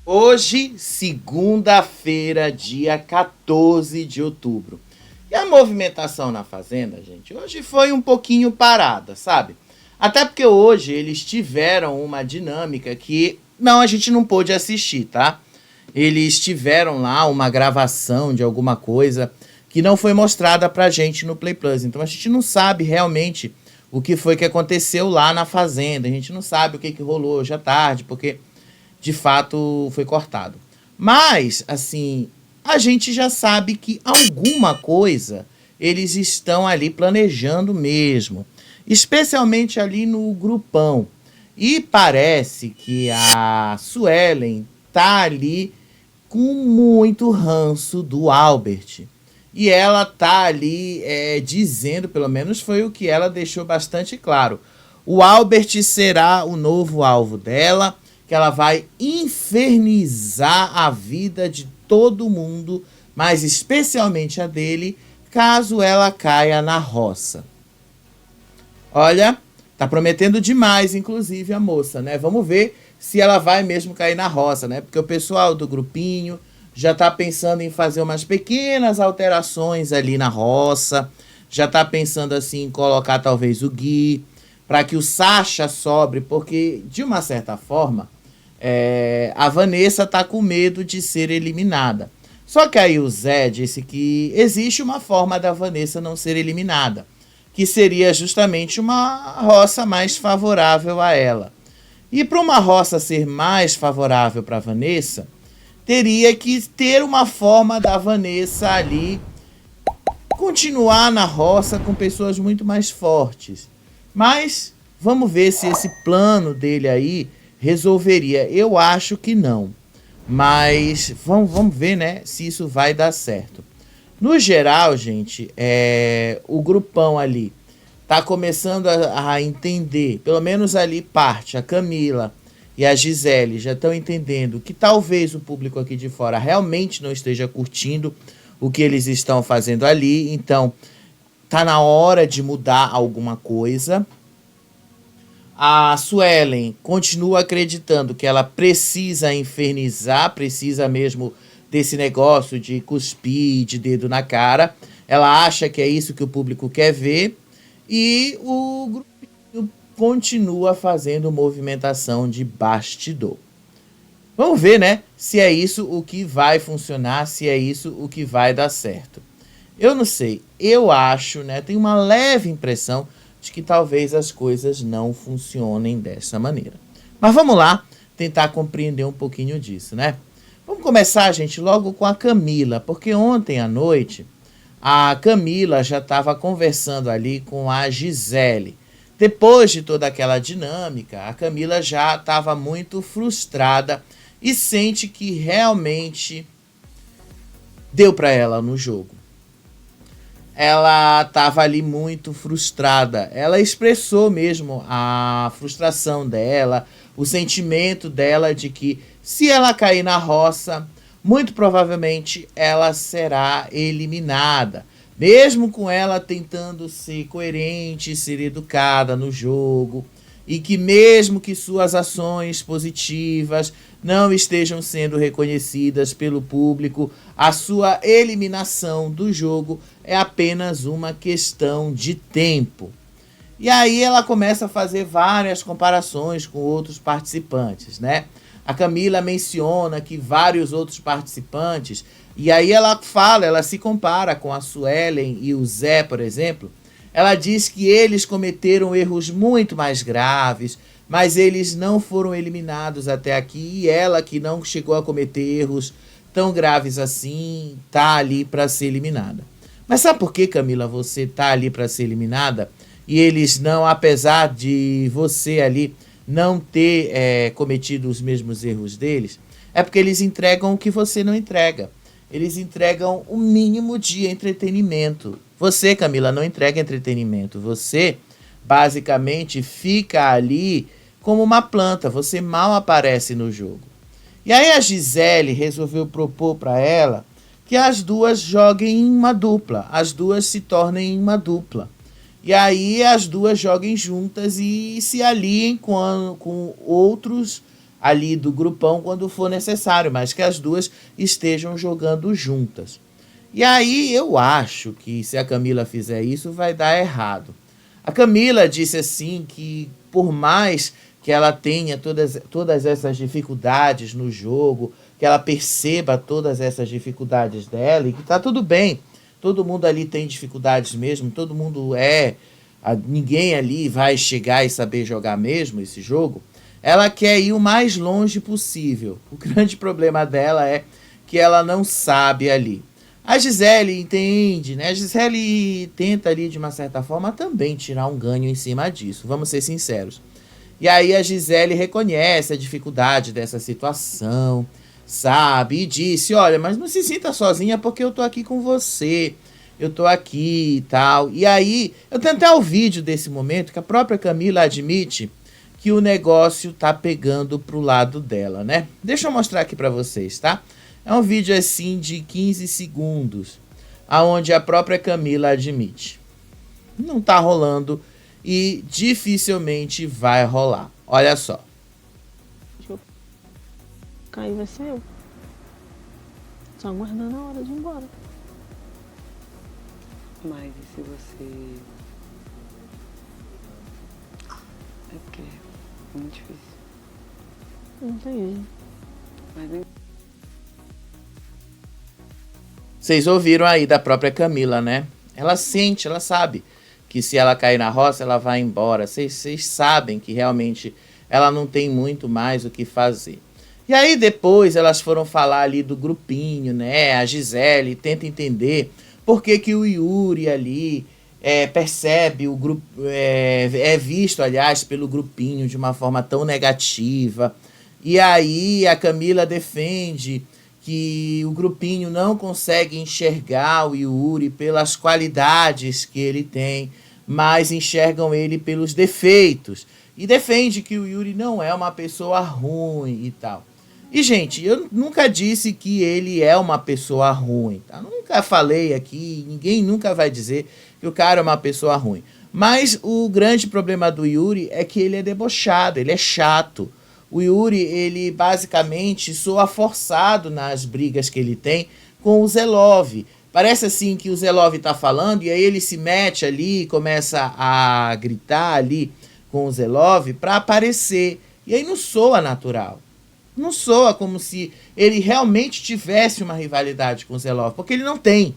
Hoje, segunda-feira, dia 14 de outubro. E a movimentação na Fazenda, gente, hoje foi um pouquinho parada, sabe? Até porque hoje eles tiveram uma dinâmica que não, a gente não pôde assistir, tá? Eles tiveram lá uma gravação de alguma coisa que não foi mostrada pra gente no Play Plus. Então a gente não sabe realmente o que foi que aconteceu lá na Fazenda. A gente não sabe o que rolou hoje à tarde, porque de fato foi cortado. Mas, assim, a gente já sabe que alguma coisa eles estão ali planejando mesmo, especialmente ali no grupão. E parece que a Suelen tá ali com muito ranço do Albert. E ela tá ali dizendo, pelo menos foi o que ela deixou bastante claro. O Albert será o novo alvo dela, que ela vai infernizar a vida de todo mundo, mas especialmente a dele, caso ela caia na roça. Olha, tá prometendo demais, inclusive, a moça, né? Vamos ver se ela vai mesmo cair na roça, né? Porque o pessoal do grupinho já tá pensando em fazer umas pequenas alterações ali na roça, já tá pensando assim em colocar talvez o Gui, para que o Sasha sobre, porque de uma certa forma a Vanessa tá com medo de ser eliminada. Só que aí o Zé disse que existe uma forma da Vanessa não ser eliminada, que seria justamente uma roça mais favorável a ela. E para uma roça ser mais favorável para Vanessa, teria que ter uma forma da Vanessa ali continuar na roça com pessoas muito mais fortes. Mas vamos ver se esse plano dele aí resolveria. Eu acho que não. Mas vamos ver, né, se isso vai dar certo. No geral, gente, o grupão ali tá começando a entender, pelo menos ali parte, a Camila e a Gisele já estão entendendo que talvez o público aqui de fora realmente não esteja curtindo o que eles estão fazendo ali, então tá na hora de mudar alguma coisa. A Suelen continua acreditando que ela precisa infernizar, precisa mesmo desse negócio de cuspir, de dedo na cara. Ela acha que é isso que o público quer ver. E o grupinho continua fazendo movimentação de bastidor. Vamos ver, né? Se é isso o que vai funcionar, se é isso o que vai dar certo. Eu não sei, eu acho, né? Tenho uma leve impressão de que talvez as coisas não funcionem dessa maneira. Mas vamos lá tentar compreender um pouquinho disso, né? Vamos começar, gente, logo com a Camila, porque ontem à noite a Camila já estava conversando ali com a Gisele. Depois de toda aquela dinâmica, a Camila já estava muito frustrada e sente que realmente deu para ela no jogo. Ela estava ali muito frustrada. Ela expressou mesmo a frustração dela, o sentimento dela de que se ela cair na roça, muito provavelmente ela será eliminada. Mesmo com ela tentando ser coerente, ser educada no jogo, e que mesmo que suas ações positivas não estejam sendo reconhecidas pelo público, a sua eliminação do jogo é apenas uma questão de tempo. E aí ela começa a fazer várias comparações com outros participantes, né? A Camila menciona que vários outros participantes, e aí ela fala, ela se compara com a Suelen e o Zé, por exemplo. Ela diz que eles cometeram erros muito mais graves, mas eles não foram eliminados até aqui, e ela, que não chegou a cometer erros tão graves assim, tá ali para ser eliminada. Mas sabe por que, Camila, você tá ali para ser eliminada? E eles não, apesar de você ali não ter cometido os mesmos erros deles, é porque eles entregam o que você não entrega. Eles entregam o mínimo de entretenimento. Você, Camila, não entrega entretenimento. Você, basicamente, fica ali como uma planta. Você mal aparece no jogo. E aí a Gisele resolveu propor para ela que as duas joguem em uma dupla. As duas se tornem uma dupla. E aí as duas joguem juntas e se aliem com outros ali do grupão quando for necessário, mas que as duas estejam jogando juntas. E aí eu acho que se a Camila fizer isso, vai dar errado. A Camila disse assim que por mais que ela tenha todas essas dificuldades no jogo, que ela perceba todas essas dificuldades dela e que tá tudo bem. Todo mundo ali tem dificuldades mesmo, todo mundo ninguém ali vai chegar e saber jogar mesmo esse jogo. Ela quer ir o mais longe possível. O grande problema dela é que ela não sabe ali. A Gisele entende, né? A Gisele tenta ali, de uma certa forma, também tirar um ganho em cima disso. Vamos ser sinceros. E aí a Gisele reconhece a dificuldade dessa situação, sabe? E disse, olha, mas não se sinta sozinha porque eu tô aqui com você. Eu tô aqui e tal. E aí, eu tenho até o vídeo desse momento que a própria Camila admite que o negócio tá pegando pro lado dela, né? Deixa eu mostrar aqui pra vocês, tá? É um vídeo assim de 15 segundos, aonde a própria Camila admite. Não tá rolando e dificilmente vai rolar. Olha só. Cair vai ser eu. Só aguardando a hora de ir embora. Mas e se você... É porque é muito difícil. Não entendi. Mas Vocês ouviram aí da própria Camila, né? Ela sente, ela sabe que se ela cair na roça, ela vai embora. Vocês sabem que realmente ela não tem muito mais o que fazer. E aí depois elas foram falar ali do grupinho, né? A Gisele tenta entender por que que o Yuri ali percebe o grupo, é visto, aliás, pelo grupinho de uma forma tão negativa. E aí a Camila defende que o grupinho não consegue enxergar o Yuri pelas qualidades que ele tem, mas enxergam ele pelos defeitos. E defende que o Yuri não é uma pessoa ruim e tal. E, gente, eu nunca disse que ele é uma pessoa ruim, tá? Nunca falei aqui, ninguém nunca vai dizer que o cara é uma pessoa ruim. Mas o grande problema do Yuri é que ele é debochado, ele é chato. O Yuri, ele basicamente soa forçado nas brigas que ele tem com o Zelov. Parece assim que o Zelov tá falando e aí ele se mete ali e começa a gritar ali com o Zelov para aparecer. E aí não soa natural. Não soa como se ele realmente tivesse uma rivalidade com o Zelov, porque ele não tem.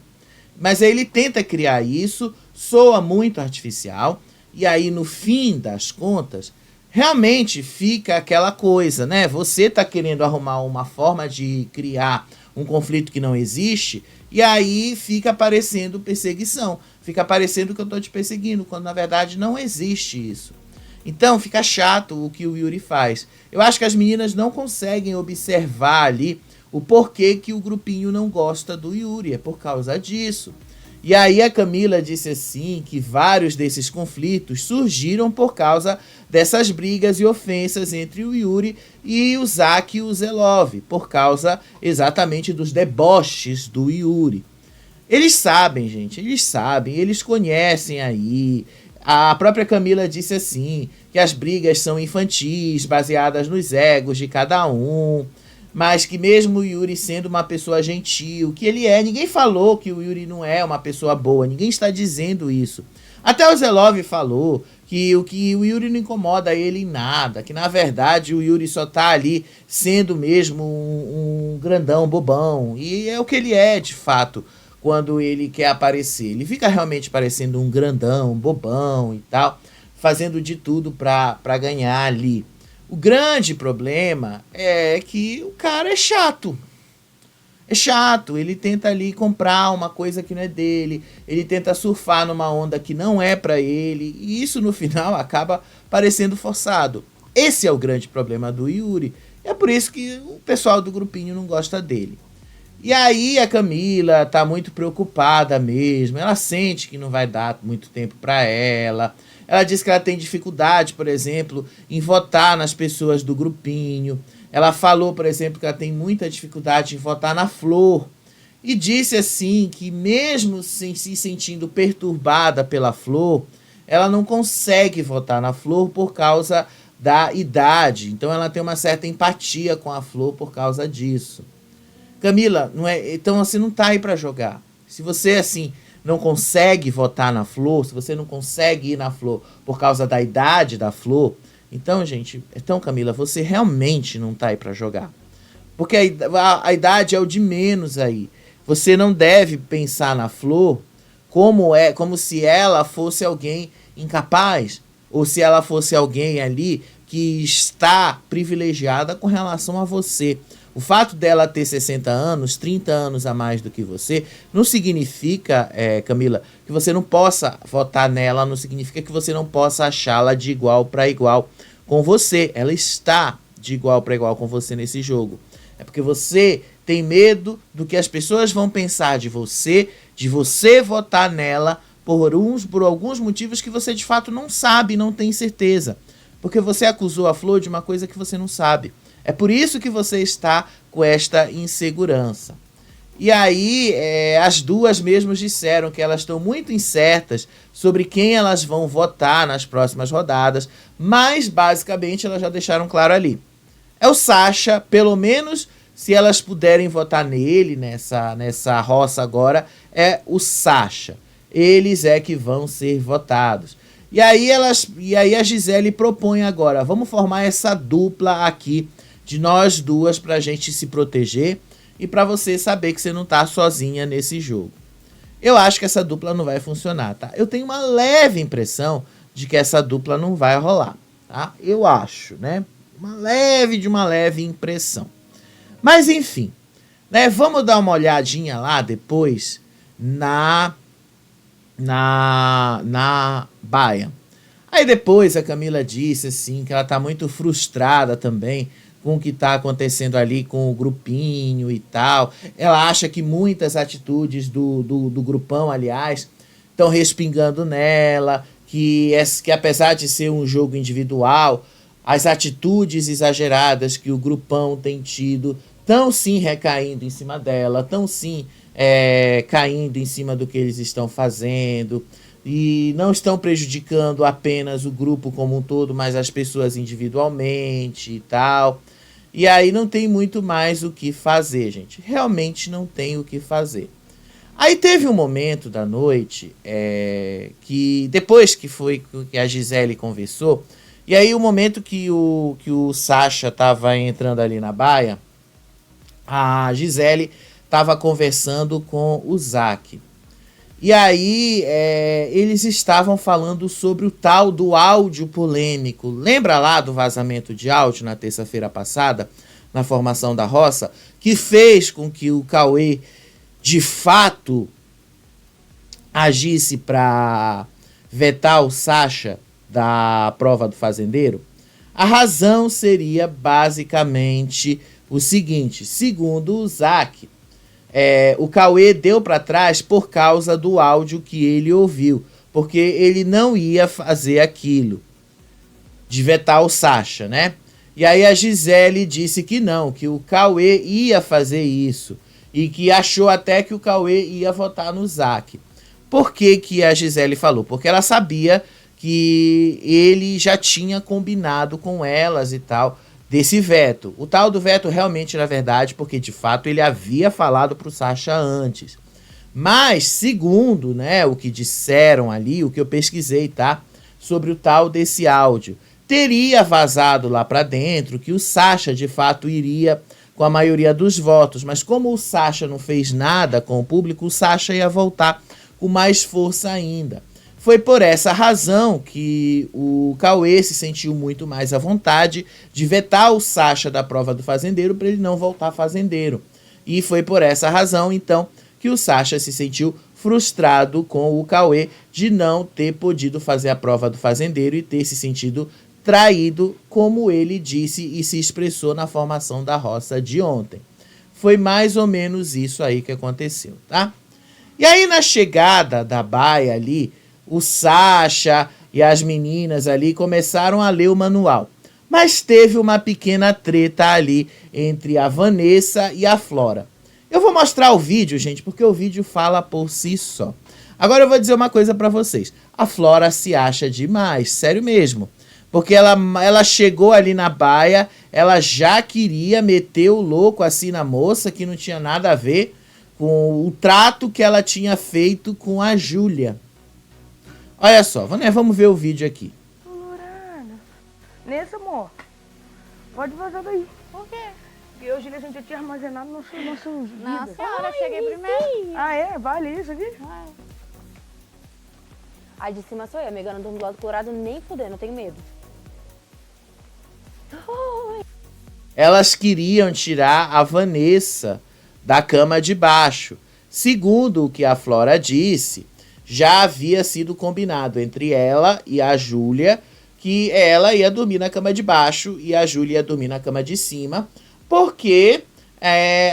Mas aí ele tenta criar isso, soa muito artificial, e aí no fim das contas, realmente fica aquela coisa, né? Você tá querendo arrumar uma forma de criar um conflito que não existe, e aí fica parecendo perseguição, fica parecendo que eu tô te perseguindo, quando na verdade não existe isso. Então fica chato o que o Yuri faz. Eu acho que as meninas não conseguem observar ali o porquê que o grupinho não gosta do Yuri. É por causa disso. E aí a Camila disse assim que vários desses conflitos surgiram por causa dessas brigas e ofensas entre o Yuri e o Zak e o Zelov. Por causa exatamente dos deboches do Yuri. Eles sabem, gente. Eles sabem. Eles conhecem aí. A própria Camila disse assim, que as brigas são infantis, baseadas nos egos de cada um, mas que mesmo o Yuri sendo uma pessoa gentil, que ele é, ninguém falou que o Yuri não é uma pessoa boa, ninguém está dizendo isso. Até o Zelov falou que o Yuri não incomoda ele em nada, que na verdade o Yuri só tá ali sendo mesmo um grandão bobão, e é o que ele é de fato. Quando ele quer aparecer, ele fica realmente parecendo um grandão, um bobão e tal, fazendo de tudo pra ganhar ali. O grande problema é que o cara é chato. É chato, ele tenta ali comprar uma coisa que não é dele, ele tenta surfar numa onda que não é pra ele, e isso no final acaba parecendo forçado. Esse é o grande problema do Yuri, é por isso que o pessoal do grupinho não gosta dele. E aí a Camila tá muito preocupada mesmo, ela sente que não vai dar muito tempo para ela. Ela diz que ela tem dificuldade, por exemplo, em votar nas pessoas do grupinho. Ela falou, por exemplo, que ela tem muita dificuldade em votar na Flor. E disse assim que mesmo se sentindo perturbada pela Flor, ela não consegue votar na Flor por causa da idade. Então ela tem uma certa empatia com a Flor por causa disso. Camila, não é, então você não tá aí para jogar. Se você assim não consegue votar na Flor, se você não consegue ir na Flor por causa da idade da Flor, então, gente, Camila, você realmente não tá aí para jogar. Porque a idade é o de menos aí. Você não deve pensar na Flor como se ela fosse alguém incapaz, ou se ela fosse alguém ali que está privilegiada com relação a você. O fato dela ter 60 anos, 30 anos a mais do que você, não significa, Camila, que você não possa votar nela, não significa que você não possa achá-la de igual para igual com você. Ela está de igual para igual com você nesse jogo. É porque você tem medo do que as pessoas vão pensar de você votar nela por alguns motivos que você de fato não sabe, não tem certeza. Porque você acusou a Flor de uma coisa que você não sabe. É por isso que você está com esta insegurança. E aí, as duas mesmas disseram que elas estão muito incertas sobre quem elas vão votar nas próximas rodadas, mas basicamente elas já deixaram claro ali. É o Sasha, pelo menos se elas puderem votar nele nessa roça agora, é o Sasha. Eles é que vão ser votados. E aí a Gisele propõe agora, vamos formar essa dupla aqui de nós duas pra gente se proteger e pra você saber que você não tá sozinha nesse jogo. Eu acho que essa dupla não vai funcionar, tá? Eu tenho uma leve impressão de que essa dupla não vai rolar, tá? Eu acho, né? Uma leve impressão. Mas enfim, né? Vamos dar uma olhadinha lá depois na baia. Aí depois a Camila disse assim que ela tá muito frustrada também com o que está acontecendo ali com o grupinho e tal. Ela acha que muitas atitudes do grupão, aliás, estão respingando nela, que apesar de ser um jogo individual, as atitudes exageradas que o grupão tem tido estão sim recaindo em cima dela, estão sim caindo em cima do que eles estão fazendo, e não estão prejudicando apenas o grupo como um todo, mas as pessoas individualmente e tal. E aí não tem muito mais o que fazer, gente. Realmente não tem o que fazer. Aí teve um momento da noite que depois que a Gisele conversou, e aí o momento que o Sasha estava entrando ali na baia, a Gisele estava conversando com o Zack. E aí eles estavam falando sobre o tal do áudio polêmico. Lembra lá do vazamento de áudio na terça-feira passada, na formação da roça, que fez com que o Cauê de fato agisse para vetar o Sasha da prova do fazendeiro? A razão seria basicamente o seguinte: segundo o Zack, o Cauê deu para trás por causa do áudio que ele ouviu, porque ele não ia fazer aquilo de vetar o Sasha, né? E aí a Gisele disse que não, que o Cauê ia fazer isso, e que achou até que o Cauê ia votar no Zack. Por que a Gisele falou? Porque ela sabia que ele já tinha combinado com elas e tal, desse veto. O tal do veto realmente era verdade, porque de fato ele havia falado pro Sasha antes. Mas, segundo, né, o que disseram ali, o que eu pesquisei, tá? Sobre o tal desse áudio, teria vazado lá pra dentro que o Sasha de fato iria com a maioria dos votos, mas como o Sasha não fez nada com o público, o Sasha ia voltar com mais força ainda. Foi por essa razão que o Cauê se sentiu muito mais à vontade de vetar o Sasha da prova do fazendeiro para ele não voltar fazendeiro. E foi por essa razão, então, que o Sasha se sentiu frustrado com o Cauê de não ter podido fazer a prova do fazendeiro e ter se sentido traído, como ele disse e se expressou na formação da roça de ontem. Foi mais ou menos isso aí que aconteceu, tá? E aí na chegada da baia ali, o Sasha e as meninas ali começaram a ler o manual. Mas teve uma pequena treta ali entre a Vanessa e a Flora. Eu vou mostrar o vídeo, gente, porque o vídeo fala por si só. Agora eu vou dizer uma coisa pra vocês. A Flora se acha demais, sério mesmo. Porque ela chegou ali na baia, ela já queria meter o louco assim na moça, que não tinha nada a ver com o trato que ela tinha feito com a Júlia. Olha só, né, vamos ver o vídeo aqui. Lorana. Nesse, amor. Pode vazar daí. Por quê? Porque hoje a gente já tinha armazenado nossas vidas. Não, senhora, eu cheguei primeiro. Ah, é? Vale isso aqui? Aí de cima sou eu, amiga, eu não durmo do lado colorado nem fudendo, eu tenho medo. Elas queriam tirar a Vanessa da cama de baixo. Segundo o que a Flora disse, já havia sido combinado entre ela e a Júlia que ela ia dormir na cama de baixo e a Júlia ia dormir na cama de cima, porque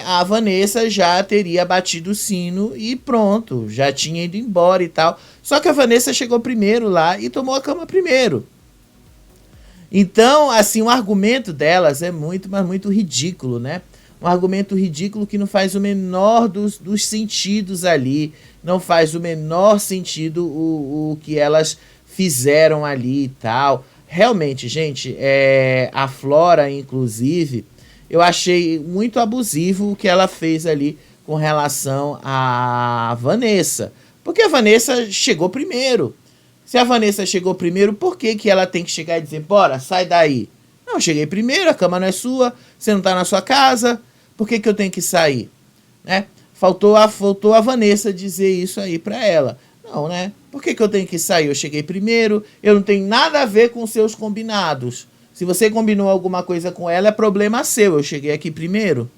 a Vanessa já teria batido o sino e pronto, já tinha ido embora e tal. Só que a Vanessa chegou primeiro lá e tomou a cama primeiro. Então, assim, o argumento delas é muito, mas muito ridículo, né? Um argumento ridículo que não faz o menor dos sentidos ali, não faz o menor sentido o que elas fizeram ali e tal. Realmente, gente, a Flora, inclusive, eu achei muito abusivo o que ela fez ali com relação à Vanessa. Porque a Vanessa chegou primeiro. Se a Vanessa chegou primeiro, por que que ela tem que chegar e dizer, bora, sai daí? Não, eu cheguei primeiro, a cama não é sua, você não tá na sua casa, por que que eu tenho que sair? Né? Faltou a Vanessa dizer isso aí pra ela. Não, né? Por que que eu tenho que sair? Eu cheguei primeiro, eu não tenho nada a ver com seus combinados. Se você combinou alguma coisa com ela, é problema seu, eu cheguei aqui primeiro.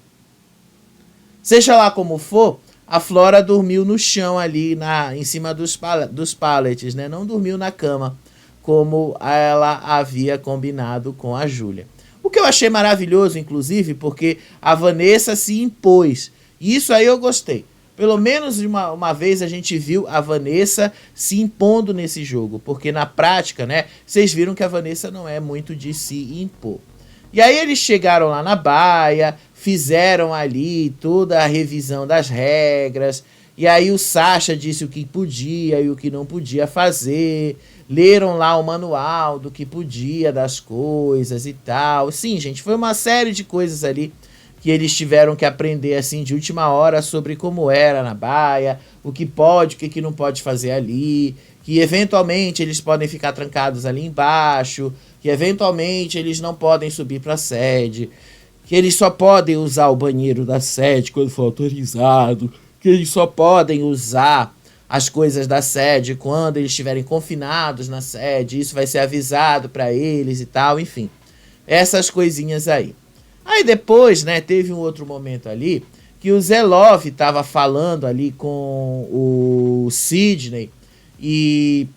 Seja lá como for, a Flora dormiu no chão ali, em cima dos pallets, né? Não dormiu na cama, como ela havia combinado com a Júlia. O que eu achei maravilhoso, inclusive, porque a Vanessa se impôs. E isso aí eu gostei. Pelo menos uma vez a gente viu a Vanessa se impondo nesse jogo. Porque na prática, né? Vocês viram que a Vanessa não é muito de se impor. E aí eles chegaram lá na baia, fizeram ali toda a revisão das regras, e aí o Sasha disse o que podia e o que não podia fazer, leram lá o manual do que podia, das coisas e tal. Sim, gente, foi uma série de coisas ali que eles tiveram que aprender assim de última hora sobre como era na baia, o que pode, o que não pode fazer ali, que eventualmente eles podem ficar trancados ali embaixo, que eventualmente eles não podem subir para a sede, que eles só podem usar o banheiro da sede quando for autorizado, que eles só podem usar as coisas da sede quando eles estiverem confinados na sede, isso vai ser avisado para eles e tal, enfim. Essas coisinhas aí. Aí depois, né, teve um outro momento ali que o Zelov estava falando ali com o Sidney e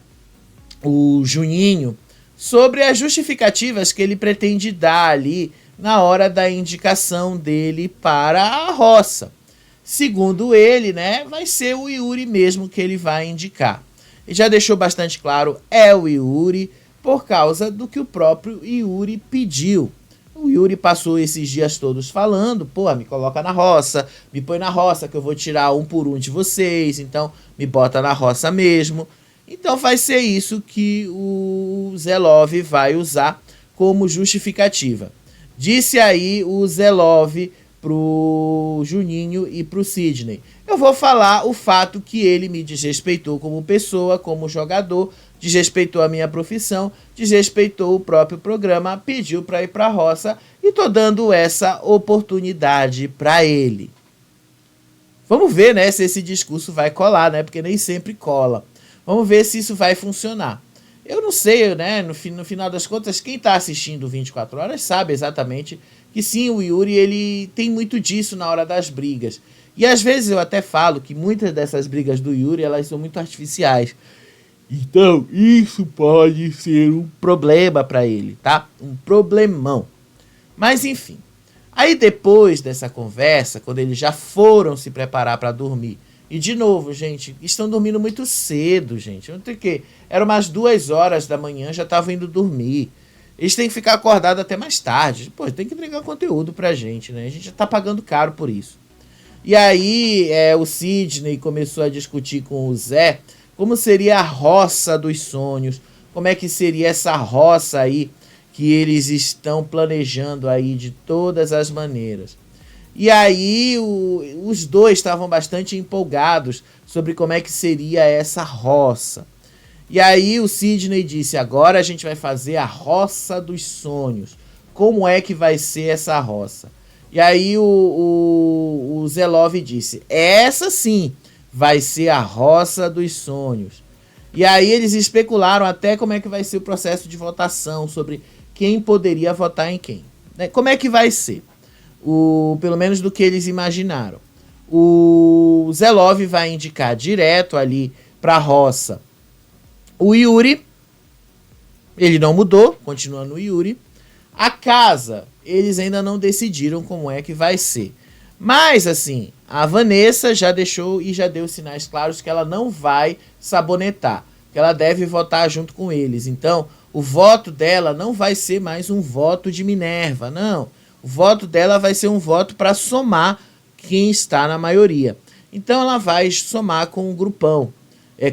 o Juninho sobre as justificativas que ele pretende dar ali na hora da indicação dele para a roça. Segundo ele, né, vai ser o Yuri mesmo que ele vai indicar. Ele já deixou bastante claro, é o Yuri, por causa do que o próprio Yuri pediu. O Yuri passou esses dias todos falando, pô, me coloca na roça, me põe na roça que eu vou tirar um por um de vocês, então me bota na roça mesmo. Então vai ser isso que o Zelov vai usar como justificativa. Disse aí o Zelov pro Juninho e pro Sidney. Eu vou falar o fato que ele me desrespeitou como pessoa, como jogador, desrespeitou a minha profissão, desrespeitou o próprio programa, pediu para ir para a roça e tô dando essa oportunidade para ele. Vamos ver, né, se esse discurso vai colar, né, porque nem sempre cola. Vamos ver se isso vai funcionar. Eu não sei, né, no final das contas, quem está assistindo 24 horas sabe exatamente que sim, o Yuri, ele tem muito disso na hora das brigas. E às vezes eu até falo que muitas dessas brigas do Yuri, elas são muito artificiais. Então, isso pode ser um problema para ele, tá? Um problemão. Mas enfim. Aí depois dessa conversa, quando eles já foram se preparar para dormir, e de novo, gente, estão dormindo muito cedo, gente. Não tem que. Era umas 2 horas da manhã, já estavam indo dormir. Eles têm que ficar acordados até mais tarde. Pô, tem que entregar conteúdo pra gente, né? A gente já tá pagando caro por isso. E aí, o Sidney começou a discutir com o Zé como seria a roça dos sonhos, como é que seria essa roça aí que eles estão planejando aí de todas as maneiras. E aí os dois estavam bastante empolgados sobre como é que seria essa roça. E aí o Sidney disse, agora a gente vai fazer a roça dos sonhos. Como é que vai ser essa roça? E aí o Zelov disse, essa sim vai ser a roça dos sonhos. E aí eles especularam até como é que vai ser o processo de votação, sobre quem poderia votar em quem. Como é que vai ser? Pelo menos do que eles imaginaram. O Zelov vai indicar direto ali para a roça o Yuri. Ele não mudou, continua no Yuri. A casa, eles ainda não decidiram como é que vai ser. Mas, assim, a Vanessa já deixou e já deu sinais claros que ela não vai sabonetar, que ela deve votar junto com eles. Então, o voto dela não vai ser mais um voto de Minerva, não. O voto dela vai ser um voto para somar quem está na maioria. Então ela vai somar com o grupão.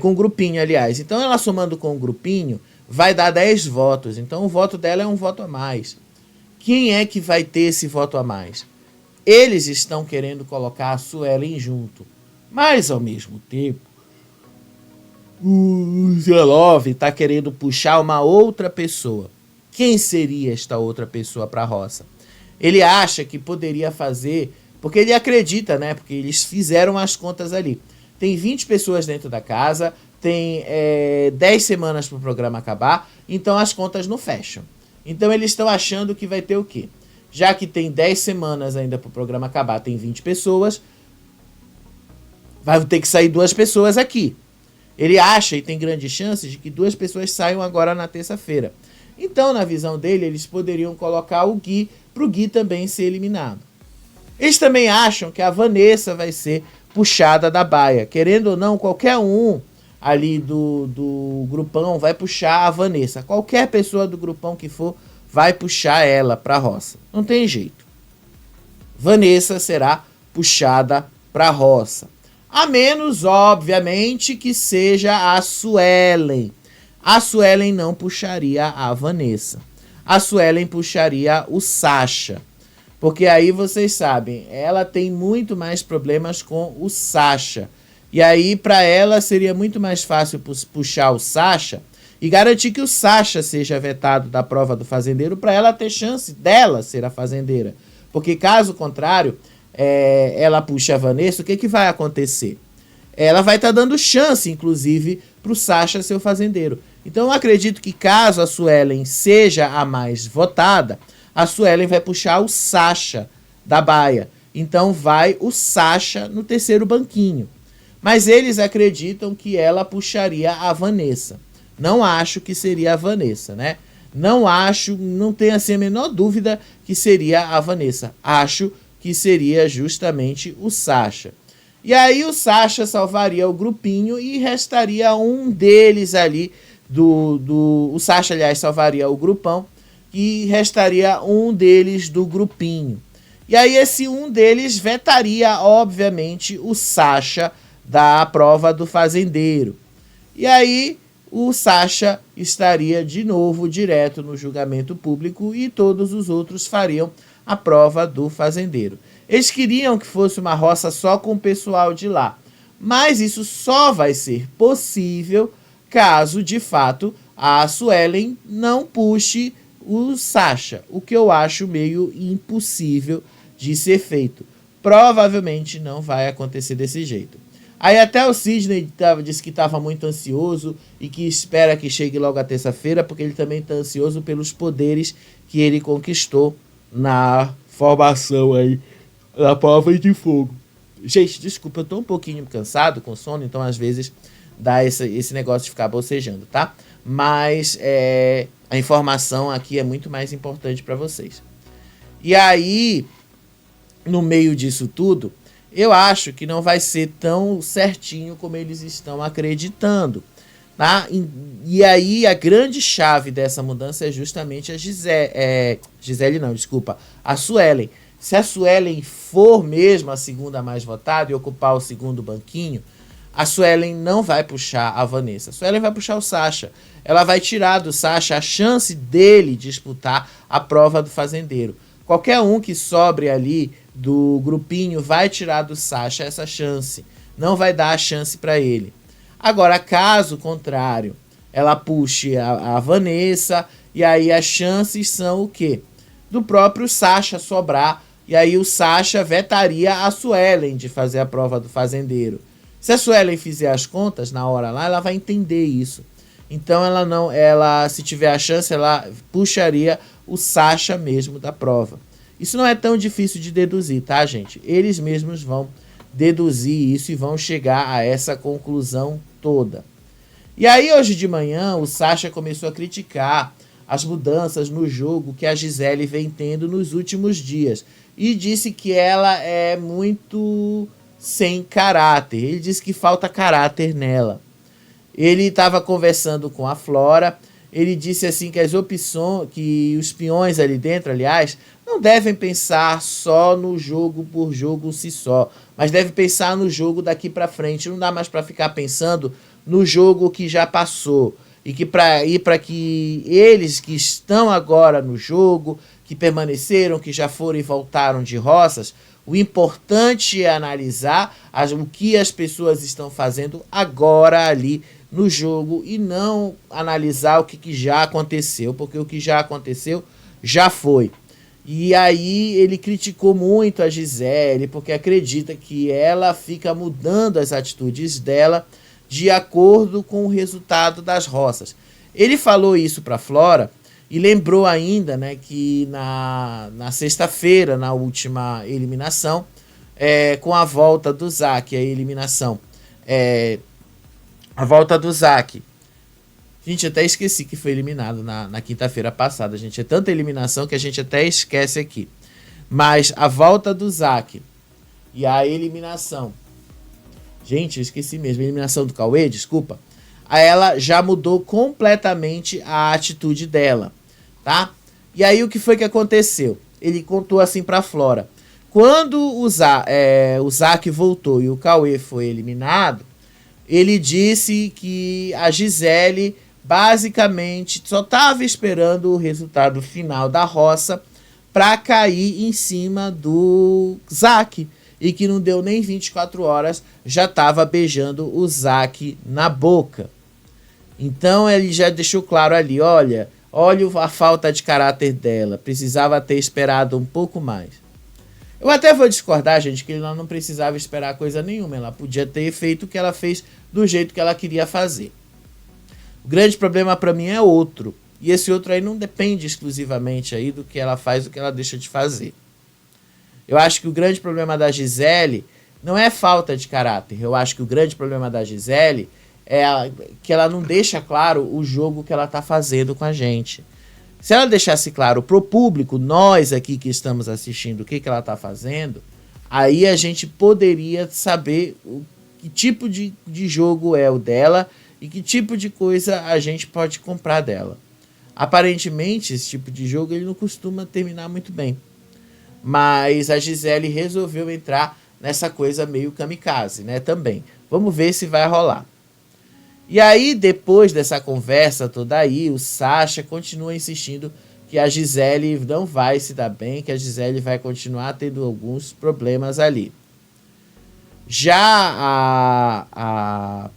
Com o grupinho, aliás. Então ela somando com o grupinho vai dar 10 votos. Então o voto dela é um voto a mais. Quem é que vai ter esse voto a mais? Eles estão querendo colocar a Suelen junto. Mas ao mesmo tempo, o Zelov está querendo puxar uma outra pessoa. Quem seria esta outra pessoa para a roça? Ele acha que poderia fazer, porque ele acredita, né? Porque eles fizeram as contas ali. Tem 20 pessoas dentro da casa, tem 10 semanas para o programa acabar, então as contas não fecham. Então eles estão achando que vai ter o quê? Já que tem 10 semanas ainda para o programa acabar, tem 20 pessoas, vai ter que sair 2 pessoas aqui. Ele acha e tem grandes chances de que 2 pessoas saiam agora na terça-feira. Então, na visão dele, eles poderiam colocar o Gui para o Gui também ser eliminado. Eles também acham que a Vanessa vai ser puxada da baia. Querendo ou não, qualquer um ali do grupão vai puxar a Vanessa. Qualquer pessoa do grupão que for vai puxar ela para a roça. Não tem jeito. Vanessa será puxada para a roça. A menos, obviamente, que seja a Suelen. A Suelen não puxaria a Vanessa. A Suelen puxaria o Sasha. Porque aí vocês sabem, ela tem muito mais problemas com o Sasha. E aí para ela seria muito mais fácil puxar o Sasha e garantir que o Sasha seja vetado da prova do fazendeiro para ela ter chance dela ser a fazendeira. Porque caso contrário, ela puxa a Vanessa, o que vai acontecer? Ela vai estar dando chance, inclusive, para o Sasha ser o fazendeiro. Então eu acredito que caso a Suelen seja a mais votada, a Suelen vai puxar o Sasha da baia. Então vai o Sasha no terceiro banquinho. Mas eles acreditam que ela puxaria a Vanessa. Não acho que seria a Vanessa, né? Não tenho assim a menor dúvida que seria a Vanessa. Acho que seria justamente o Sasha. E aí o Sasha salvaria o grupinho e restaria um deles ali o Sasha, aliás, salvaria o grupão e restaria um deles do grupinho. E aí esse um deles vetaria, obviamente, o Sasha da prova do fazendeiro. E aí o Sasha estaria de novo direto no julgamento público e todos os outros fariam a prova do fazendeiro. Eles queriam que fosse uma roça só com o pessoal de lá, mas isso só vai ser possível caso, de fato, a Suelen não puxe o Sasha, o que eu acho meio impossível de ser feito. Provavelmente não vai acontecer desse jeito. Aí até o Sidney disse que estava muito ansioso e que espera que chegue logo a terça-feira, porque ele também está ansioso pelos poderes que ele conquistou na formação aí, na prova de fogo. Gente, desculpa, eu tô um pouquinho cansado, com sono, então às vezes dá esse negócio de ficar bocejando, tá? Mas a informação aqui é muito mais importante para vocês. E aí, no meio disso tudo, eu acho que não vai ser tão certinho como eles estão acreditando, tá? E aí a grande chave dessa mudança é justamente a Suelen. Se a Suelen for mesmo a segunda mais votada e ocupar o segundo banquinho, a Suelen não vai puxar a Vanessa. A Suelen vai puxar o Sasha. Ela vai tirar do Sasha a chance dele disputar a prova do fazendeiro. Qualquer um que sobre ali do grupinho vai tirar do Sasha essa chance. Não vai dar a chance para ele. Agora, caso contrário, ela puxe a Vanessa, e aí as chances são o quê? Do próprio Sasha sobrar, e aí o Sasha vetaria a Suelen de fazer a prova do fazendeiro. Se a Suelen fizer as contas na hora lá, ela vai entender isso. Então ela se tiver a chance, ela puxaria o Sasha mesmo da prova. Isso não é tão difícil de deduzir, tá, gente? Eles mesmos vão deduzir isso e vão chegar a essa conclusão toda. E aí hoje de manhã o Sasha começou a criticar as mudanças no jogo que a Gisele vem tendo nos últimos dias. E disse que ela é muito sem caráter. Ele disse que falta caráter nela. Ele estava conversando com a Flora. Ele disse assim que que os peões ali dentro, aliás, não devem pensar só no jogo por jogo si só, mas devem pensar no jogo daqui para frente. Não dá mais para ficar pensando no jogo que já passou. E que para que eles que estão agora no jogo, que permaneceram, que já foram e voltaram de roças, o importante é analisar o que as pessoas estão fazendo agora ali no jogo e não analisar o que já aconteceu, porque o que já aconteceu já foi. E aí ele criticou muito a Gisele, porque acredita que ela fica mudando as atitudes dela de acordo com o resultado das roças. Ele falou isso para Flora e lembrou ainda, né, que na sexta-feira, na última eliminação, com a volta do Zack, a eliminação, a volta do Zack. Gente, até esqueci que foi eliminado na quinta-feira passada. Gente, é tanta eliminação que a gente até esquece aqui. Mas a volta do Zack e a eliminação... Gente, eu esqueci mesmo. A eliminação do Cauê, desculpa. Ela já mudou completamente a atitude dela, tá? E aí o que foi que aconteceu? Ele contou assim pra Flora. Quando o Zack voltou e o Cauê foi eliminado, ele disse que a Gisele basicamente só estava esperando o resultado final da roça para cair em cima do Zack. E que não deu nem 24 horas, já estava beijando o Zack na boca. Então ele já deixou claro ali, olha a falta de caráter dela, precisava ter esperado um pouco mais. Eu até vou discordar, gente, que ela não precisava esperar coisa nenhuma, ela podia ter feito o que ela fez do jeito que ela queria fazer. O grande problema para mim é outro, e esse outro aí não depende exclusivamente aí do que ela faz, do que ela deixa de fazer. Eu acho que o grande problema da Gisele não é falta de caráter. Eu acho que o grande problema da Gisele é que ela não deixa claro o jogo que ela está fazendo com a gente. Se ela deixasse claro pro público, nós aqui que estamos assistindo, o que ela está fazendo, aí a gente poderia saber que tipo de jogo é o dela e que tipo de coisa a gente pode comprar dela. Aparentemente, esse tipo de jogo ele não costuma terminar muito bem. Mas a Gisele resolveu entrar nessa coisa meio kamikaze, né, também. Vamos ver se vai rolar. E aí, depois dessa conversa toda aí, o Sasha continua insistindo que a Gisele não vai se dar bem, que a Gisele vai continuar tendo alguns problemas ali. Já a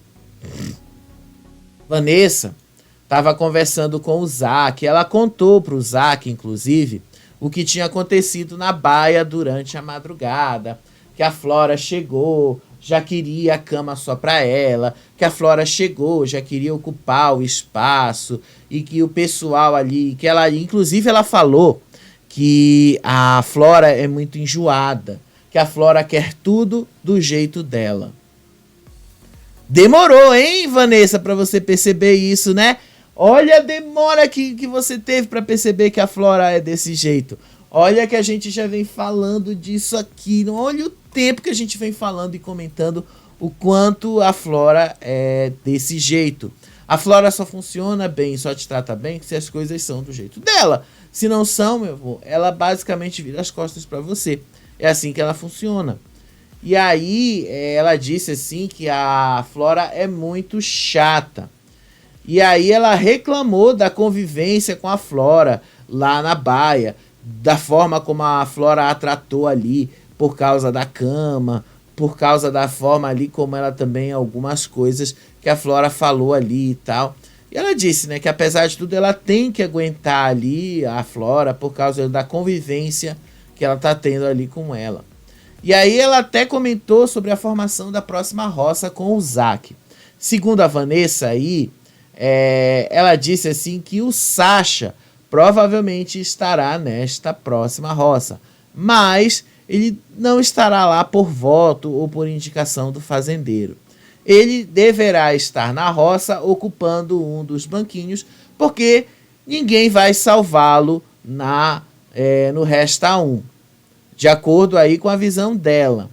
Vanessa estava conversando com o Zack, ela contou para o Zack, inclusive, o que tinha acontecido na baia durante a madrugada, que a Flora chegou, já queria a cama só para ela, que a Flora chegou, já queria ocupar o espaço, e que o pessoal ali, que ela, inclusive ela falou que a Flora é muito enjoada, que a Flora quer tudo do jeito dela. Demorou, hein, Vanessa, para você perceber isso, né? Olha a demora que você teve para perceber que a Flora é desse jeito. Olha que a gente já vem falando disso aqui. Olha o tempo que a gente vem falando e comentando o quanto a Flora é desse jeito. A Flora só funciona bem, só te trata bem se as coisas são do jeito dela. Se não são, meu amor, ela basicamente vira as costas para você. É assim que ela funciona. E aí ela disse assim que a Flora é muito chata. E aí ela reclamou da convivência com a Flora lá na baia, da forma como a Flora a tratou ali, por causa da cama, por causa da forma ali como ela também, algumas coisas que a Flora falou ali e tal. E ela disse, né, que apesar de tudo ela tem que aguentar ali a Flora por causa da convivência que ela tá tendo ali com ela. E aí ela até comentou sobre a formação da próxima roça com o Zack. Segundo a Vanessa aí, ela disse assim que o Sasha provavelmente estará nesta próxima roça, mas ele não estará lá por voto ou por indicação do fazendeiro. Ele deverá estar na roça ocupando um dos banquinhos, porque ninguém vai salvá-lo no Resta 1, de acordo aí com a visão dela.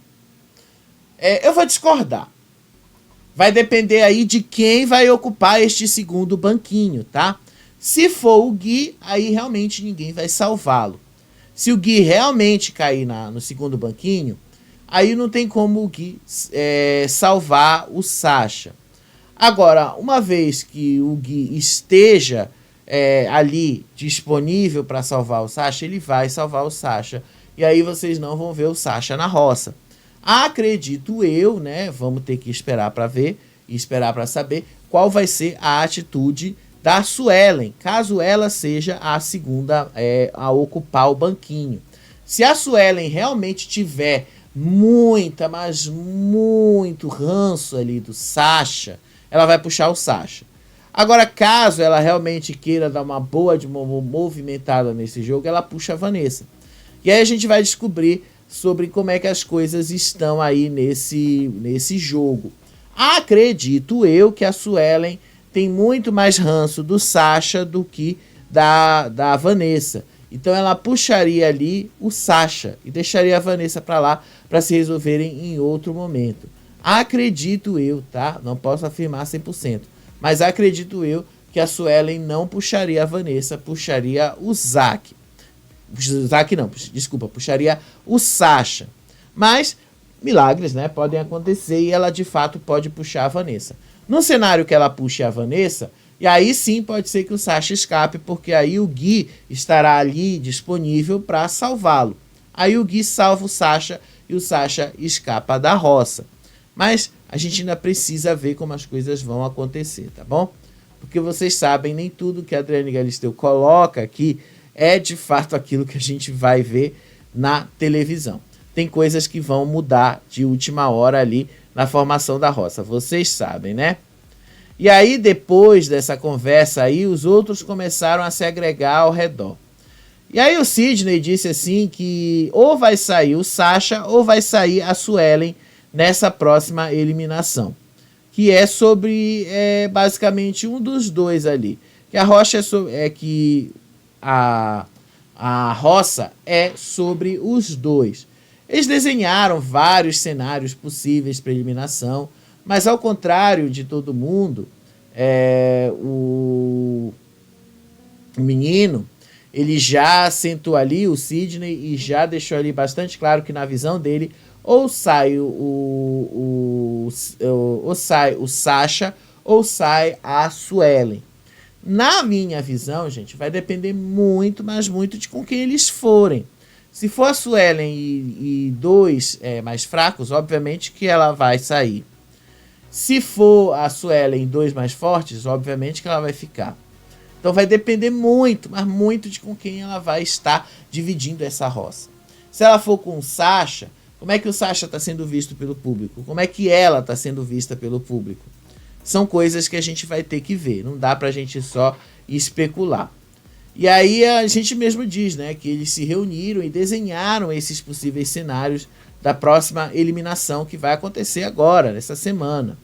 Eu vou discordar. Vai depender aí de quem vai ocupar este segundo banquinho, tá? Se for o Gui, aí realmente ninguém vai salvá-lo. Se o Gui realmente cair no segundo banquinho, aí não tem como o Gui salvar o Sasha. Agora, uma vez que o Gui esteja ali disponível para salvar o Sasha, ele vai salvar o Sasha. E aí vocês não vão ver o Sasha na roça. Acredito eu, né? Vamos ter que esperar para ver e esperar para saber qual vai ser a atitude da Suelen, caso ela seja a segunda a ocupar o banquinho. Se a Suelen realmente tiver mas muito ranço ali do Sasha, ela vai puxar o Sasha. Agora, caso ela realmente queira dar uma boa movimentada nesse jogo, ela puxa a Vanessa. E aí a gente vai descobrir sobre como é que as coisas estão aí nesse jogo. Acredito eu que a Suelen tem muito mais ranço do Sasha do que da Vanessa. Então ela puxaria ali o Sasha e deixaria a Vanessa para lá para se resolverem em outro momento. Acredito eu, tá? Não posso afirmar 100%, mas acredito eu que a Suelen não puxaria a Vanessa, puxaria o Zack. Zack não, desculpa, puxaria o Sasha. Mas milagres, né, podem acontecer e ela de fato pode puxar a Vanessa. No cenário que ela puxe a Vanessa, e aí sim pode ser que o Sasha escape, porque aí o Gui estará ali disponível para salvá-lo. Aí o Gui salva o Sasha e o Sasha escapa da roça. Mas a gente ainda precisa ver como as coisas vão acontecer, tá bom? Porque vocês sabem, nem tudo que a Adriane Galisteu coloca aqui é de fato aquilo que a gente vai ver na televisão. Tem coisas que vão mudar de última hora ali na formação da roça. Vocês sabem, né? E aí, depois dessa conversa aí, os outros começaram a se agregar ao redor. E aí o Sidney disse assim que ou vai sair o Sasha ou vai sair a Suelen nessa próxima eliminação. Que é sobre, basicamente, um dos dois ali. Que a rocha que a roça é sobre os dois. Eles desenharam vários cenários possíveis para eliminação, mas ao contrário de todo mundo, o menino, ele já sentou ali, o Sidney, e já deixou ali bastante claro que na visão dele, ou sai ou sai o Sasha, ou sai a Suelen. Na minha visão, gente, vai depender muito, mas muito de com quem eles forem. Se for a Suelen e dois mais fracos, obviamente que ela vai sair. Se for a Suelen e dois mais fortes, obviamente que ela vai ficar. Então vai depender muito, mas muito de com quem ela vai estar dividindo essa roça. Se ela for com o Sasha, como é que o Sasha está sendo visto pelo público? Como é que ela está sendo vista pelo público? São coisas que a gente vai ter que ver. Não dá pra gente só especular. E aí a gente mesmo diz, né, que eles se reuniram e desenharam esses possíveis cenários da próxima eliminação que vai acontecer agora, nessa semana.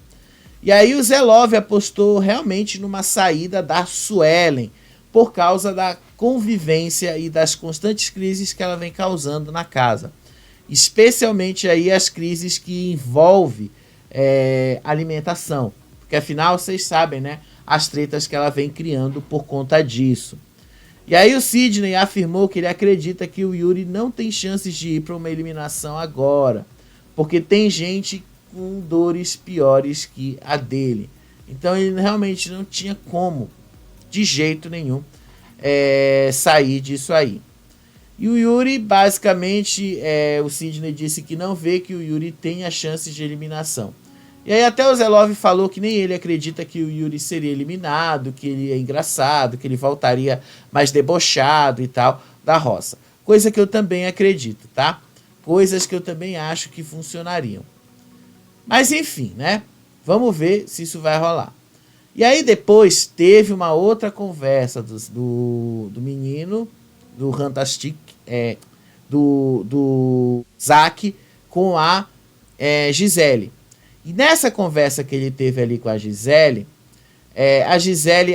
E aí o Zé Love apostou realmente numa saída da Suelen por causa da convivência e das constantes crises que ela vem causando na casa. Especialmente aí as crises que envolvem alimentação. Porque afinal, vocês sabem, né, as tretas que ela vem criando por conta disso. E aí o Sidney afirmou que ele acredita que o Yuri não tem chances de ir para uma eliminação agora, porque tem gente com dores piores que a dele. Então ele realmente não tinha como, de jeito nenhum, sair disso aí. E o Yuri, basicamente, o Sidney disse que não vê que o Yuri tenha chances de eliminação. E aí até o Zelov falou que nem ele acredita que o Yuri seria eliminado, que ele é engraçado, que ele voltaria mais debochado e tal da roça. Coisa que eu também acredito, tá? Coisas que eu também acho que funcionariam. Mas enfim, né? Vamos ver se isso vai rolar. E aí depois teve uma outra conversa do menino, do Rantastic, do Zack com a Gisele. E nessa conversa que ele teve ali com a Gisele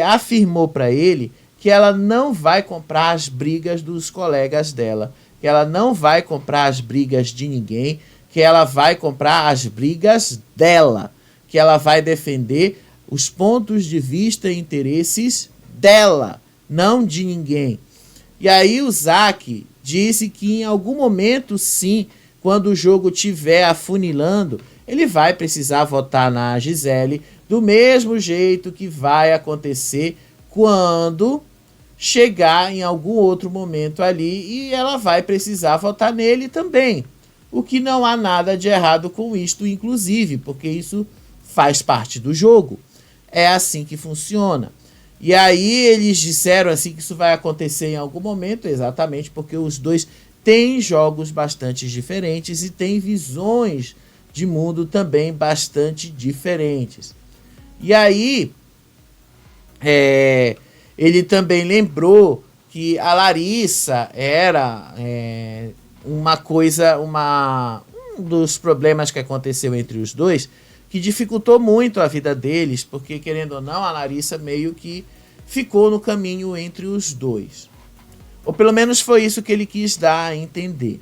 afirmou para ele que ela não vai comprar as brigas dos colegas dela, que ela não vai comprar as brigas de ninguém, que ela vai comprar as brigas dela, que ela vai defender os pontos de vista e interesses dela, não de ninguém. E aí o Zack disse que em algum momento, sim, quando o jogo estiver afunilando, ele vai precisar votar na Gisele do mesmo jeito que vai acontecer quando chegar em algum outro momento ali e ela vai precisar votar nele também. O que não há nada de errado com isto, inclusive, porque isso faz parte do jogo. É assim que funciona. E aí eles disseram assim que isso vai acontecer em algum momento, exatamente porque os dois têm jogos bastante diferentes e têm visões de mundo também bastante diferentes. E aí ele também lembrou que a Larissa era um dos problemas que aconteceu entre os dois, que dificultou muito a vida deles, porque querendo ou não, a Larissa meio que ficou no caminho entre os dois. Ou pelo menos foi isso que ele quis dar a entender.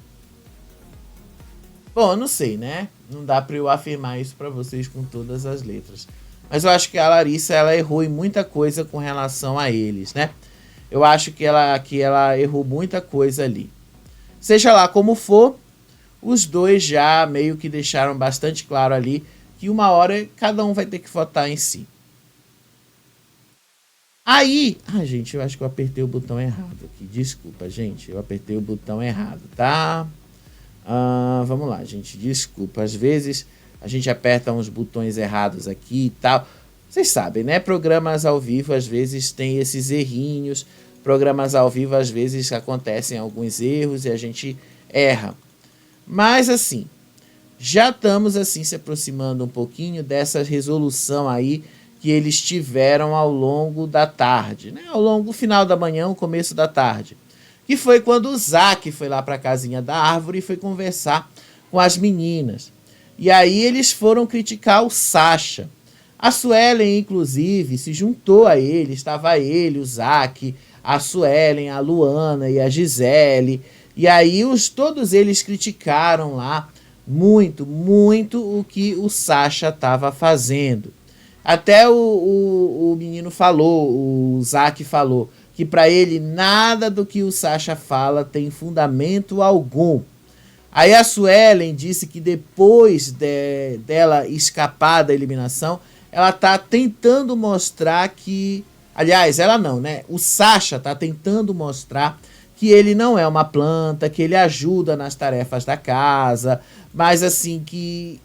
Bom, eu não sei, né? Não dá pra eu afirmar isso pra vocês com todas as letras. Mas eu acho que a Larissa, ela errou em muita coisa com relação a eles, né? Eu acho que ela errou muita coisa ali. Seja lá como for, os dois já meio que deixaram bastante claro ali que uma hora cada um vai ter que votar em si. Aí, gente, eu acho que eu apertei o botão errado aqui. Desculpa, gente, eu apertei o botão errado, tá? Vamos lá, gente, desculpa. Às vezes a gente aperta uns botões errados aqui e tal. Vocês sabem, né? Programas ao vivo às vezes tem esses errinhos. Programas ao vivo às vezes acontecem alguns erros e a gente erra. Mas assim, já estamos assim se aproximando um pouquinho dessa resolução aí que eles tiveram ao longo da tarde, né? Ao longo do final da manhã, o começo da tarde. Que foi quando o Zack foi lá para a casinha da árvore e foi conversar com as meninas. E aí eles foram criticar o Sasha. A Suelen, inclusive, se juntou a ele. Estava ele, o Zack, a Suelen, a Luana e a Gisele. E aí todos eles criticaram lá muito o que o Sasha estava fazendo. Até o menino falou, o Zack falou, que para ele nada do que o Sasha fala tem fundamento algum. Aí a Suelen disse que depois dela escapar da eliminação, ela tá tentando mostrar que... Aliás, ela não, né? O Sasha tá tentando mostrar que ele não é uma planta, que ele ajuda nas tarefas da casa, mas assim, que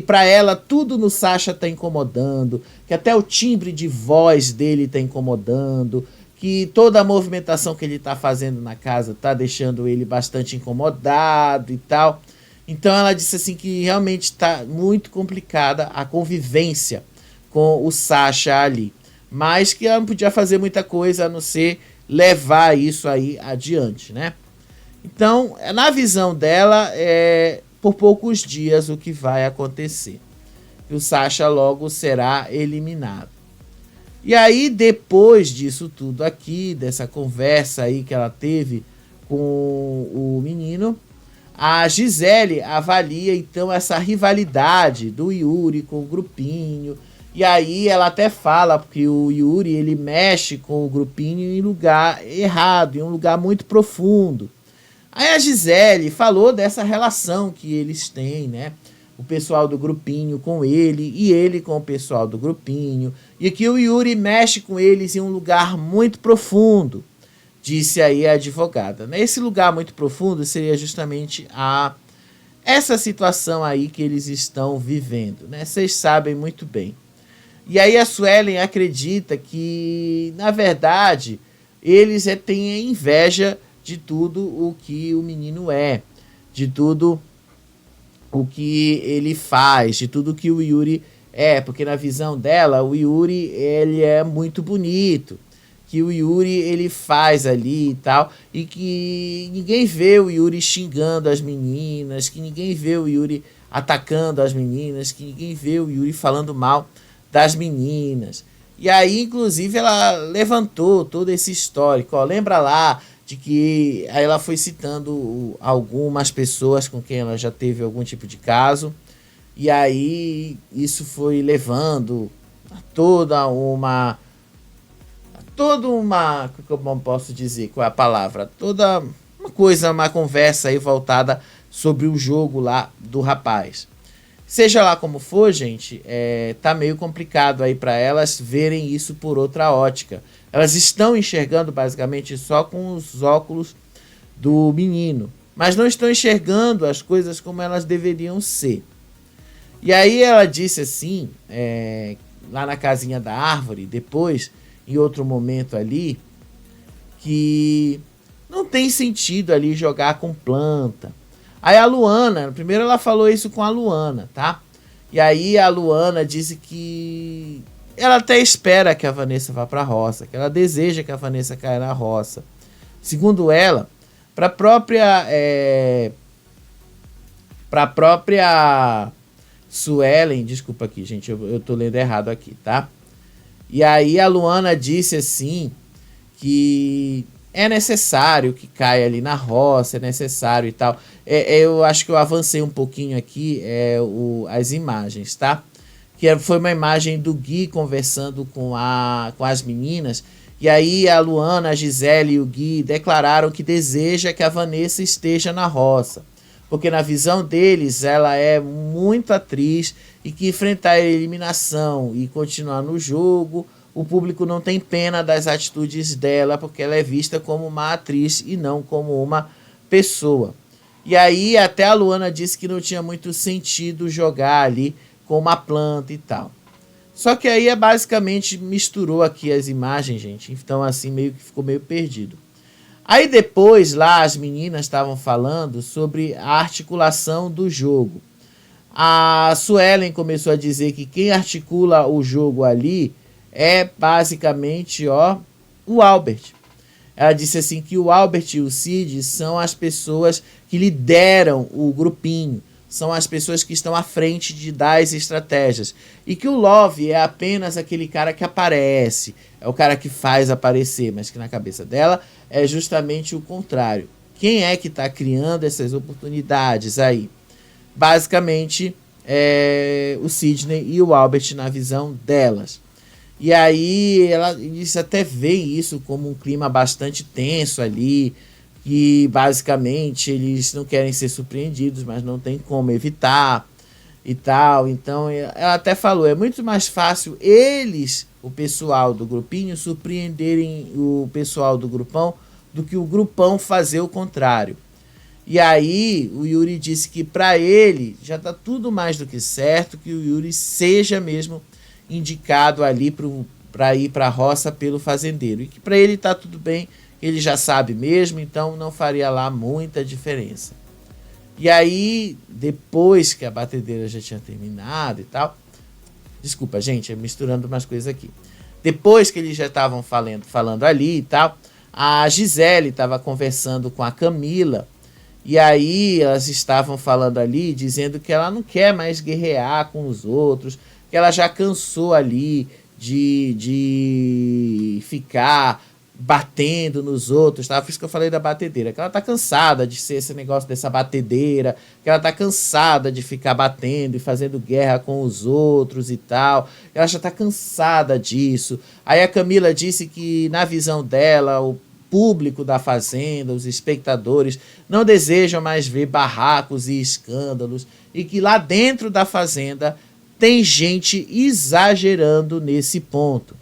para ela tudo no Sasha tá incomodando, que até o timbre de voz dele tá incomodando, que toda a movimentação que ele está fazendo na casa está deixando ele bastante incomodado e tal. Então ela disse assim que realmente está muito complicada a convivência com o Sasha ali. Mas que ela não podia fazer muita coisa a não ser levar isso aí adiante, né? Então, na visão dela, por poucos dias o que vai acontecer. E o Sasha logo será eliminado. E aí, depois disso tudo aqui, dessa conversa aí que ela teve com o menino, a Gisele avalia então essa rivalidade do Yuri com o grupinho. E aí ela até fala que o Yuri ele mexe com o grupinho em lugar errado, em um lugar muito profundo. Aí a Gisele falou dessa relação que eles têm, né? O pessoal do grupinho com ele e ele com o pessoal do grupinho. E que o Yuri mexe com eles em um lugar muito profundo, disse aí a advogada. Esse lugar muito profundo seria justamente essa situação aí que eles estão vivendo, né? Vocês sabem muito bem. E aí a Suelen acredita que, na verdade, eles têm inveja de tudo o que o menino é, de tudo o que ele faz, de tudo que o Yuri é, porque na visão dela, o Yuri, ele é muito bonito, que o Yuri, ele faz ali e tal, e que ninguém vê o Yuri xingando as meninas, que ninguém vê o Yuri atacando as meninas, que ninguém vê o Yuri falando mal das meninas. E aí, inclusive, ela levantou todo esse histórico, ó, lembra lá de que aí ela foi citando algumas pessoas com quem ela já teve algum tipo de caso, e aí isso foi levando a toda uma, como posso dizer, qual é a palavra? Toda uma coisa, uma conversa aí voltada sobre o jogo lá do rapaz. Seja lá como for, gente, tá meio complicado aí para elas verem isso por outra ótica. Elas estão enxergando basicamente só com os óculos do menino, mas não estão enxergando as coisas como elas deveriam ser. E aí ela disse assim, lá na casinha da árvore, depois, em outro momento ali, que não tem sentido ali jogar com planta. Aí a Luana, primeiro ela falou isso com a Luana, tá? E aí a Luana disse que ela até espera que a Vanessa vá para a roça, que ela deseja que a Vanessa caia na roça. Segundo ela, para a própria Suelen, desculpa aqui, gente, eu tô lendo errado aqui, tá? E aí a Luana disse assim, que é necessário que caia ali na roça, é necessário e tal. Eu acho que eu avancei um pouquinho aqui as imagens, tá? Que foi uma imagem do Gui conversando com as meninas. E aí a Luana, a Gisele e o Gui declararam que deseja que a Vanessa esteja na roça. Porque na visão deles, ela é muito atriz e que enfrentar a eliminação e continuar no jogo, o público não tem pena das atitudes dela, porque ela é vista como uma atriz e não como uma pessoa. E aí até a Luana disse que não tinha muito sentido jogar ali com uma planta e tal. Só que aí basicamente misturou aqui as imagens, gente. Então assim meio que ficou meio perdido. Aí depois lá as meninas estavam falando sobre a articulação do jogo. A Suelen começou a dizer que quem articula o jogo ali é basicamente o Albert. Ela disse assim que o Albert e o Cid são as pessoas que lideram o grupinho, são as pessoas que estão à frente de dar as estratégias. E que o Love é apenas aquele cara que aparece, é o cara que faz aparecer, mas que na cabeça dela é justamente o contrário. Quem é que está criando essas oportunidades aí? Basicamente, o Sidney e o Albert na visão delas. E aí ela disse até ver isso como um clima bastante tenso ali, que basicamente eles não querem ser surpreendidos, mas não tem como evitar e tal. Então ela até falou, é muito mais fácil eles, o pessoal do grupinho, surpreenderem o pessoal do grupão do que o grupão fazer o contrário. E aí o Yuri disse que para ele já está tudo mais do que certo que o Yuri seja mesmo indicado ali para ir para a roça pelo fazendeiro. E que para ele tá tudo bem, ele já sabe mesmo, então não faria lá muita diferença. E aí, depois que a batedeira já tinha terminado e tal... Desculpa, gente, misturando umas coisas aqui. Depois que eles já estavam falando ali e tal, a Gisele estava conversando com a Camila. E aí elas estavam falando ali, dizendo que ela não quer mais guerrear com os outros, que ela já cansou ali de ficar batendo nos outros, tá? Por isso que eu falei da batedeira, que ela tá cansada de ser esse negócio dessa batedeira, que ela tá cansada de ficar batendo e fazendo guerra com os outros e tal, ela já tá cansada disso. Aí a Camila disse que na visão dela, público da Fazenda, os espectadores, não desejam mais ver barracos e escândalos e que lá dentro da Fazenda tem gente exagerando nesse ponto.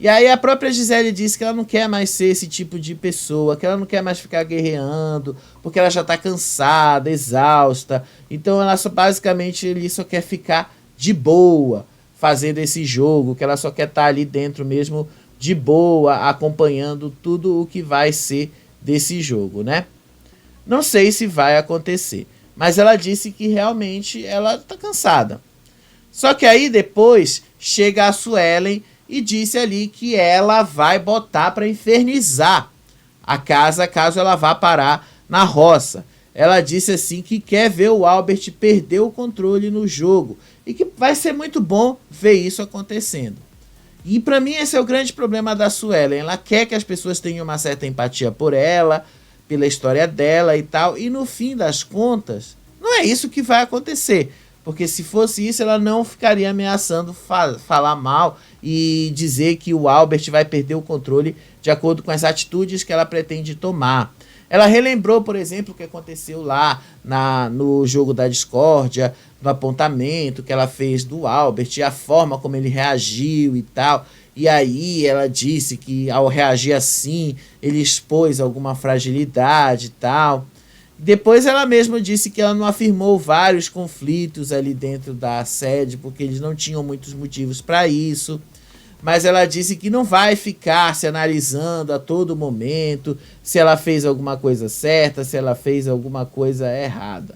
E aí a própria Gisele disse que ela não quer mais ser esse tipo de pessoa, que ela não quer mais ficar guerreando, porque ela já está cansada, exausta. Então ela basicamente ele só quer ficar de boa fazendo esse jogo, que ela só quer estar ali dentro mesmo de boa, acompanhando tudo o que vai ser desse jogo, né? Não sei se vai acontecer, mas ela disse que realmente ela está cansada. Só que aí depois chega a Suelen e disse ali que ela vai botar para infernizar a casa caso ela vá parar na roça. Ela disse assim que quer ver o Albert perder o controle no jogo e que vai ser muito bom ver isso acontecendo. E para mim esse é o grande problema da Suelen. Ela quer que as pessoas tenham uma certa empatia por ela, pela história dela e tal, e no fim das contas não é isso que vai acontecer. Porque se fosse isso, ela não ficaria ameaçando falar mal e dizer que o Albert vai perder o controle de acordo com as atitudes que ela pretende tomar. Ela relembrou, por exemplo, o que aconteceu lá no jogo da discórdia, no apontamento que ela fez do Albert, e a forma como ele reagiu e tal. E aí ela disse que ao reagir assim, ele expôs alguma fragilidade e tal. Depois ela mesma disse que ela não afirmou vários conflitos ali dentro da sede, porque eles não tinham muitos motivos para isso. Mas ela disse que não vai ficar se analisando a todo momento se ela fez alguma coisa certa, se ela fez alguma coisa errada.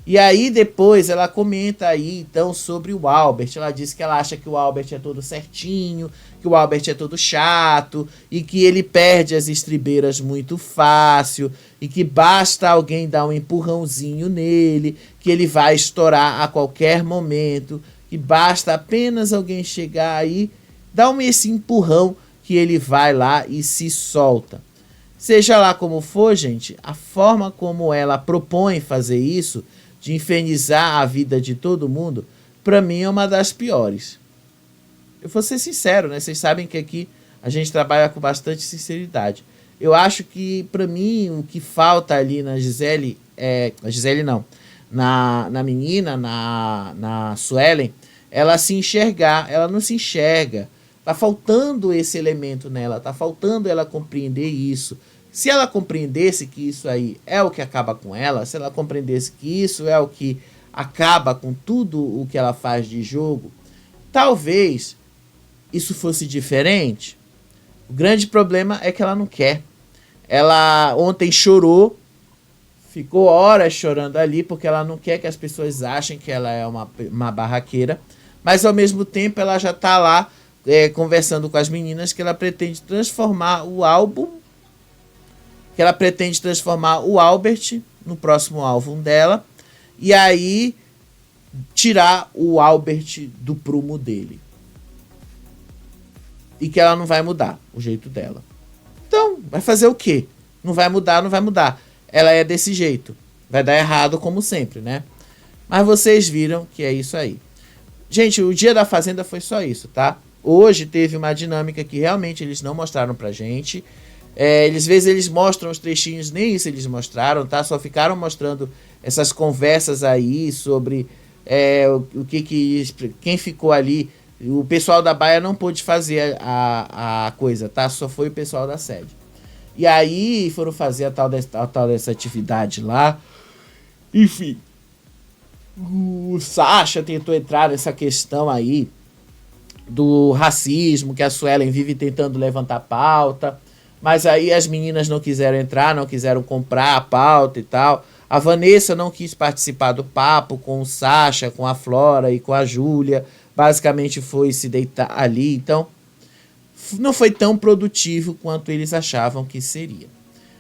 E aí depois ela comenta aí então sobre o Albert. Ela disse que ela acha que o Albert é todo certinho, que o Albert é todo chato e que ele perde as estribeiras muito fácil e que basta alguém dar um empurrãozinho nele, que ele vai estourar a qualquer momento, que basta apenas alguém chegar aí, dar esse empurrão que ele vai lá e se solta. Seja lá como for, gente, a forma como ela propõe fazer isso, de infernizar a vida de todo mundo, para mim é uma das piores. Eu vou ser sincero, né? Vocês sabem que aqui a gente trabalha com bastante sinceridade. Eu acho que, para mim, o que falta ali na Gisele, na Gisele não, na menina, na Suelen, ela se enxergar, ela não se enxerga. Tá faltando esse elemento nela, tá faltando ela compreender isso. Se ela compreendesse que isso aí é o que acaba com ela, se ela compreendesse que isso é o que acaba com tudo o que ela faz de jogo, talvez isso fosse diferente. O grande problema é que ela não quer. Ela ontem chorou, ficou horas chorando ali, porque ela não quer que as pessoas achem que ela é uma barraqueira, mas ao mesmo tempo ela já está lá conversando com as meninas que ela pretende transformar o álbum, que ela pretende transformar o Albert no próximo álbum dela, e aí tirar o Albert do prumo dele. E que ela não vai mudar o jeito dela. Então, vai fazer o quê? Não vai mudar, não vai mudar. Ela é desse jeito. Vai dar errado como sempre, né? Mas vocês viram que é isso aí. Gente, o dia da Fazenda foi só isso, tá? Hoje teve uma dinâmica que realmente eles não mostraram pra gente. Às vezes eles mostram os trechinhos, nem isso eles mostraram, tá? Só ficaram mostrando essas conversas aí sobre quem ficou ali. O pessoal da Baia não pôde fazer a coisa, tá? Só foi o pessoal da sede. E aí foram fazer a tal dessa atividade lá. Enfim, o Sasha tentou entrar nessa questão aí do racismo, que a Suelen vive tentando levantar pauta. Mas aí as meninas não quiseram entrar, não quiseram comprar a pauta e tal. A Vanessa não quis participar do papo com o Sasha, com a Flora e com a Júlia. Basicamente foi se deitar ali. Então, não foi tão produtivo quanto eles achavam que seria.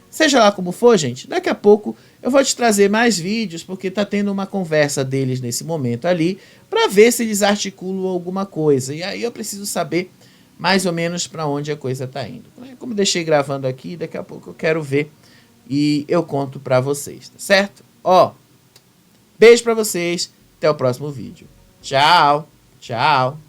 Seja lá como for, gente, daqui a pouco eu vou te trazer mais vídeos, porque tá tendo uma conversa deles nesse momento ali, para ver se eles articulam alguma coisa. E aí eu preciso saber mais ou menos para onde a coisa tá indo. Como deixei gravando aqui, daqui a pouco eu quero ver e eu conto para vocês, tá certo? Beijo para vocês, até o próximo vídeo. Tchau, tchau.